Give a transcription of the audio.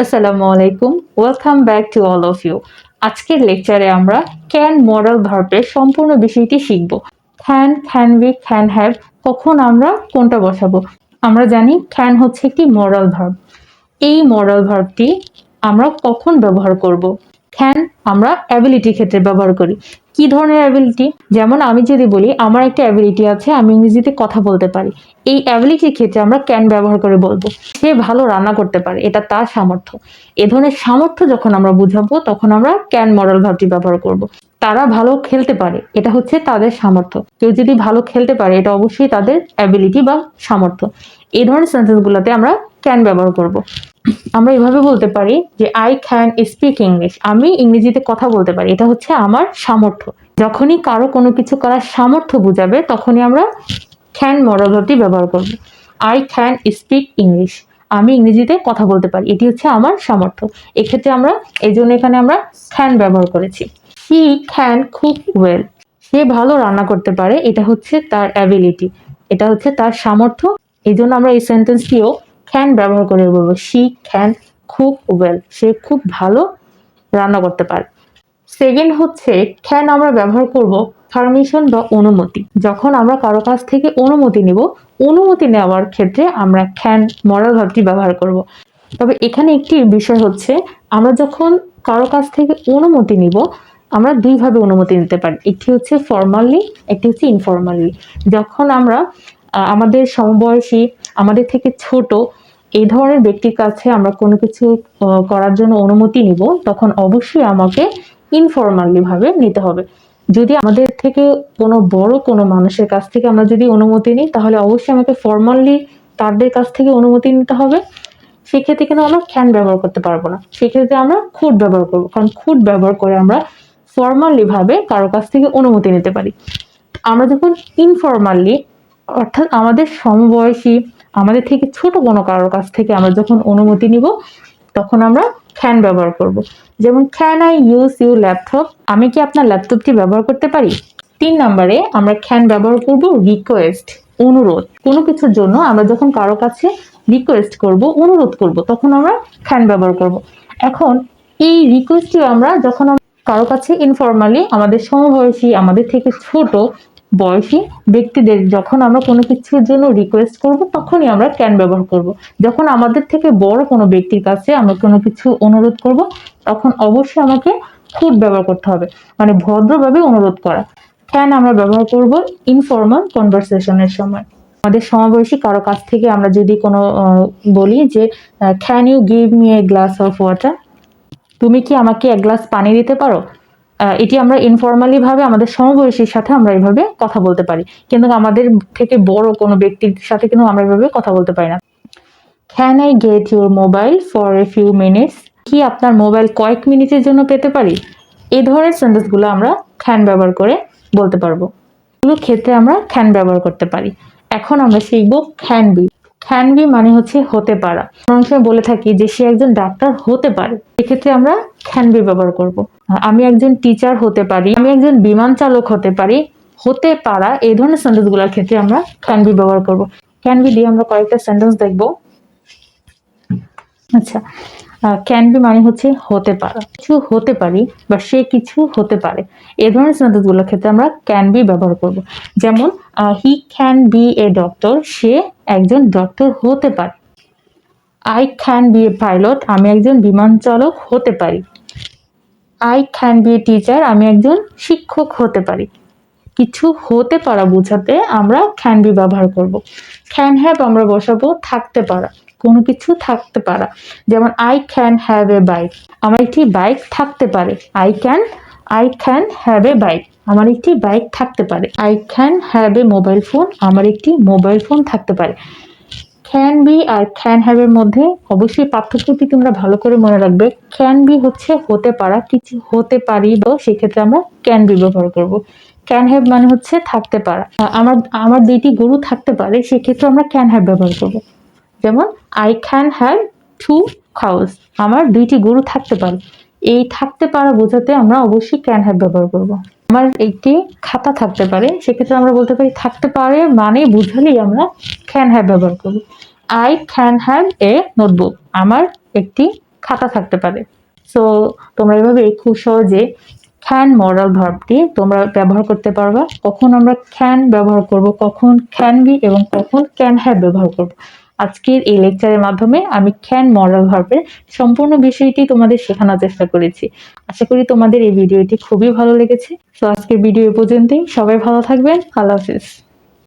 আসসালামু আলাইকুম, welcome back to all of you. আজকের লেকচারে আমরা ক্যান মডাল ভার্বের সম্পূর্ণ বিষয়টি শিখব। Can, can be, can have, কখন আমরা কোনটা বসাবো। আমরা জানি ক্যান হচ্ছে একটি মডাল ভার্ব। এই মডাল ভার্বটি আমরা কখন ব্যবহার করব। ক্যান আমরা অ্যাবিলিটি ক্ষেত্রে ব্যবহার করি। কি ধরনের অ্যাবিলিটি? যেমন আমি যদি বলি আমার একটা অ্যাবিলিটি আছে, আমি ইংরেজিতে কথা বলতে পারি, এই অ্যাবিলিটির ক্ষেত্রে আমরা ক্যান ব্যবহার করে বলবো। সে ভালো রান্না করতে পারে, এটা তার সামর্থ্য। এ ধরনের সামর্থ্য যখন আমরা বুঝাবো তখন আমরা ক্যান মডাল ভার্বটি ব্যবহার করব। তারা ভালো খেলতে পারে, এটা হচ্ছে তাদের সামর্থ্য। কেউ যদি ভালো খেলতে পারে এটা অবশ্যই তাদের অ্যাবিলিটি বা সামর্থ্য। এই ধরনের সেন্টেন্সগুলোতে আমরা ক্যান ব্যবহার করব। আমরা এভাবে বলতে পারি যে আই ক্যান স্পিক ইংলিশ, আমি ইংরেজিতে কথা বলতে পারি, এটা হচ্ছে আমার সামর্থ্য। যখনই কারো কোনো কিছু করার সামর্থ্য বোঝাবে তখনই আমরা ক্যান মডাল ভার্বটি ব্যবহার করব। আই ক্যান স্পিক ইংলিশ, আমি ইংরেজিতে কথা বলতে পারি, এটি হচ্ছে আমার সামর্থ্য। এক্ষেত্রে আমরা এই জন্য এখানে আমরা ক্যান ব্যবহার করেছি। হি ক্যান কুক ওয়েল, সে ভালো রান্না করতে পারে, এটা হচ্ছে তার অ্যাবিলিটি, এটা হচ্ছে তার সামর্থ্য। এই জন্য আমরা এই সেন্টেন্সটিও ক্যান ব্যবহার করে বলবো শি ক্যান কুক ওয়েল, সে খুব ভালো রান্না করতে পারে। সেকেন্ড হচ্ছে ক্যান আমরা ব্যবহার করব পারমিশন বা অনুমতি। যখন আমরা কারো কাছ থেকে অনুমতি নিব, অনুমতি নেওয়ার ক্ষেত্রে আমরা ক্যান মডাল ভার্বটি ব্যবহার করব। তবে এখানে একটি বিষয় হচ্ছে, আমরা যখন কারো কাছ থেকে অনুমতি নিব আমরা দুইভাবে অনুমতি নিতে পারি, একটি হচ্ছে ফর্মালি, একটি হচ্ছে ইনফর্মালি। যখন আমরা আমাদের সমবয়সী, আমাদের থেকে ছোট এই ধরনের ব্যক্তির কাছে আমরা কোনো কিছু করার জন্য অনুমতি নিব, তখন অবশ্যই আমাকে ইনফর্মালি ভাবে নিতে হবে। যদি আমাদের থেকে কোনো বড় কোনো মানুষের কাছ থেকে আমরা যদি অনুমতি নিই তাহলে অবশ্যই আমাকে ফর্মালি তাদের কাছ থেকে অনুমতি নিতে হবে। সেক্ষেত্রে কিন্তু আমরা ক্যান ব্যবহার করতে পারবো না, সেক্ষেত্রে আমরা খুড ব্যবহার করবো, কারণ খুড ব্যবহার করে আমরা ফর্মালি ভাবে কারো কাছ থেকে অনুমতি নিতে পারি। আমরা যখন ইনফর্মালি, অর্থাৎ আমাদের সমবয়সী, আমাদের থেকে ছোট কোনো কারোর কাছ থেকে আমরা যখন অনুমতি নিব তখন আমরা ক্যান ব্যবহার করব। যেমন can I use your laptop, আমি কি আপনার ল্যাপটপটি ব্যবহার করতে পারি। 3 নম্বরে আমরা ক্যান ব্যবহার করব রিকোয়েস্ট, অনুরোধ। কোনো কিছুর জন্য আমরা যখন কারো কাছে রিকোয়েস্ট করব, অনুরোধ করব, তখন আমরা ক্যান ব্যবহার করব। এখন এই রিকোয়েস্টটি আমরা যখন কারো কাছে ইনফর্মালি, আমাদের সমবয়সী, আমাদের থেকে ছোট বয়সী ব্যক্তিদের যখন আমরা কোনো কিছুর জন্য রিকোয়েস্ট করব তখনই আমরা ক্যান ব্যবহার করব। যখন আমাদের থেকে বড় কোনো ব্যক্তির কাছে আমরা কোনো কিছু অনুরোধ করব তখন অবশ্যই আমাকে খুড ব্যবহার করতে হবে, মানে ভদ্রভাবে অনুরোধ করা। ক্যান আমরা ব্যবহার করব ইনফর্মাল কনভারসেশনের সময়। আমাদের সমবয়সী কারো কাছ থেকে আমরা যদি কোনো বলি যে can you give me a glass of water, তুমি কি আমাকে এক গ্লাস পানি দিতে পারো। এটি আমরা ইনফর্মালি ভাবে আমাদের সমবয়সীর সাথে আমরা এইভাবে কথা বলতে পারি, কিন্তু আমাদের থেকে বড় কোনো ব্যক্তির সাথে কিন্তু আমরা এইভাবে কথা বলতে পারি না। Can I get your mobile for a few minutes, কি আপনার মোবাইল কয়েক মিনিটের জন্য পেতে পারি। এই ধরনের সেন্টেন্সগুলো আমরা ক্যান ব্যবহার করে বলতে পারবো। এগুলো ক্ষেত্রে আমরা ক্যান ব্যবহার করতে পারি। এখন আমরা শিখব ক্যান বি। ক্যান বি মানে হচ্ছে হতে পারা। অনেক সময় বলে থাকি যে সে একজন ডাক্তার হতে পারে, এক্ষেত্রে আমরা ক্যান বি ব্যবহার করব। আমি একজন টিচার হতে পারি, আমি একজন বিমান চালক হতে পারি, হতে পারা, এই ধরনের সেন্টেন্সগুলোর ক্ষেত্রে আমরা ক্যান বি ব্যবহার করব। ক্যান বি দিয়ে আমরা কয়েকটা সেন্টেন্স দেখব। আচ্ছা, ক্যান বি মানে হচ্ছে হতে পারা, কিছু হতে পারি বা সে কিছু হতে পারে, এই ধরনের সেন্টেন্সগুলোর ক্ষেত্রে আমরা ক্যান বি ব্যবহার করব। যেমন he can be a doctor, সে একজন ডক্টর হতে পারে। I can be a pilot, আমি একজন বিমান চালক হতে পারি। I can be a teacher, আমি একজন শিক্ষক হতে পারি। কিছু হতে পারা বোঝাতে আমরা ক্যান বি ব্যবহার করব। ক্যান হ্যাভ আমরা বসাবো থাকতে পারা, কোনো কিছু থাকতে পারা। যেমন I can have a bike, আমার একটি বাইক থাকতে পারে। I can have a bike, আমার একটি বাইক থাকতে পারে। I can have a mobile phone, আমার একটি মোবাইল ফোন থাকতে পারে। ক্যান বি আর ক্যান হ্যাভ এর মধ্যে অবশ্যই পার্থক্যটি তোমরা ভালো করে মনে রাখবে। ক্যান বি হচ্ছে হতে পারা, কিছু হতে পারি, বা সেক্ষেত্রে আমরা ক্যান বি ব্যবহার করব। ক্যান হ্যাভ মানে হচ্ছে থাকতে পারা। আমার আমার দুইটি গরু থাকতে পারে, সেক্ষেত্রে আমরা ক্যান হ্যাভ ব্যবহার করব। যেমন আই ক্যান হ্যাভ 2 cows, আমার দুইটি গরু থাকতে পারে। এই থাকতে পারা বোঝাতে আমরা অবশ্যই ক্যান হ্যাভ ব্যবহার করব। আমার একটি খাতা থাকতে পারে, সেক্ষেত্রে আমরা বলতে পারি থাকতে পারে মানে বুঝালেই আমরা ক্যান হ্যাভ ব্যবহার করব। I can have a notebook, আমার একটি খাতা থাকতে পারে। সো তোমরা এভাবে খুব সহজে ক্যান মডাল ভার্বটি তোমরা ব্যবহার করতে পারবা। কখন আমরা ক্যান ব্যবহার করব, কখন ক্যান বি এবং কখন ক্যান হ্যাভ ব্যবহার করব। আজকের এই লেকচারের মাধ্যমে আমি ক্যান মডাল ভার্বের সম্পূর্ণ বিষয়টি তোমাদের শেখানোর চেষ্টা করেছি। আশা করি তোমাদের এই ভিডিওটি খুবই ভালো লেগেছে। তো আজকের ভিডিও পর্যন্তই, সবাই ভালো থাকবেন। আল্লাহ হাফিজ।